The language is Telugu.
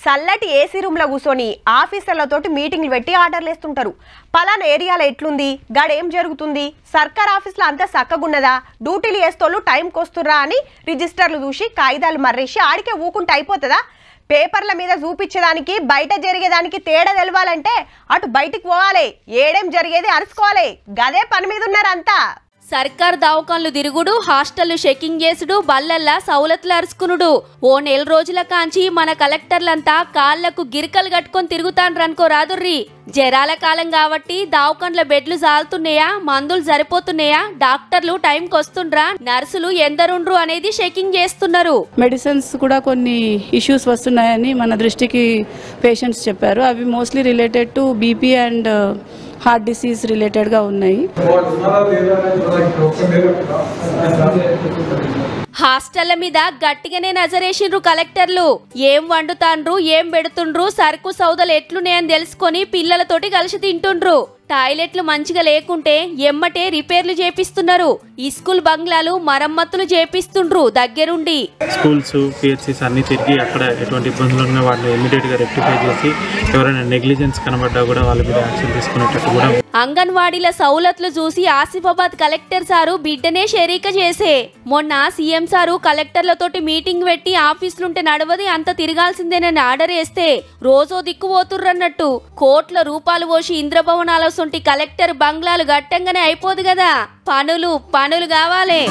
సల్లటి ఏసీ రూమ్లో కూర్చొని ఆఫీసర్లతోటి మీటింగ్లు పెట్టి ఆర్డర్లు వేస్తుంటారు. పలానా ఏరియాలో ఎట్లుంది, గడేం జరుగుతుంది, సర్కార్ ఆఫీస్లో అంతా చక్కగున్నదా, డ్యూటీలు వేస్తోళ్ళు టైంకి వస్తుర్రా అని రిజిస్టర్లు చూసి కాగితాలు మర్రేసి ఆడికే ఊకుంటే అయిపోతుందా? పేపర్ల మీద చూపించడానికి బయట జరిగేదానికి తేడా తెలవాలంటే అటు బయటికి పోవాలి, ఏడేం జరిగేది అరుచుకోవాలి. గదే పని మీద ఉన్నారంతా. సర్కార్ దవాఖాన్లు తిరుగుడు, హాస్టళ్లు చెకింగ్ చేసుడు, బల్లల్లా సౌలతులు అరుచుకునుడు. ఓ నెల రోజుల కాంచి మన కలెక్టర్లంతా కాళ్లకు గిరికలు కట్టుకొని తిరుగుతాండ్రనుకో రాదుర్రి. జరాల కాలం కాబట్టి దవాఖాన్ల బెడ్లు జాలుతున్నాయా, మందులు సరిపోతున్నాయా, డాక్టర్లు టైంకి వస్తుండ్రా, నర్సులు ఎందరుండ్రు అనేది చెకింగ్ చేస్తున్నారు. మెడిసిన్స్ కూడా కొన్ని ఇష్యూస్ వస్తున్నాయని మన దృష్టికి పేషెంట్స్ చెప్పారు. అవి mostly related to BP and heart disease రిలేటెడ్గా ఉన్నాయి. హాస్టళ్ల మీద గట్టిగానే నజరేసిండ్రు కలెక్టర్లు. ఏం వండుతాండ్రు, ఏం పెడుతుండ్రు, సరుకు సౌదలు ఎట్లున్నాయని తెలుసుకొని పిల్లలతోటి కలిసి తింటుండ్రు. టాయిలెట్లు మంచిగా లేకుంటే ఎమ్మటే రిపేర్లు చేపిస్తున్నారు. ఈ స్కూల్ బంగ్లాలు మరమ్మతులు చేపిస్తుండ్రు దగ్గరుండి. స్కూల్స్, పిహెచ్సిస్ అన్ని తిరిగి అక్కడ ఎటువంటి ఇబ్బందులు ఉన్నా వాటిని ఇమీడియట్ గా రెక్టిఫై చేసి ఎవరైనా నెగ్లిజెన్స్ కనబడ్డా కూడా వాళ్ళ మీద యాక్షన్ తీసుకునేటట్టు కూడా. అంగన్వాడీల సౌలతులు చూసి ఆసిఫాబాద్ కలెక్టర్ సారు బిడ్డనే షరీక చేసే. మొన్న సీఎం సారు కలెక్టర్లతోటి మీటింగ్ పెట్టి ఆఫీసులుంటే నడవది, అంత తిరగాల్సిందేనని ఆర్డర్ వేస్తే రోజో దిక్కుపోతుర్రన్నట్టు కోట్ల రూపాయలు పోసి ఇంద్రభవనాల కలెక్టర్ బంగ్లాలు గట్టంగానే అయిపోదు కదా. పనులు కావాలి.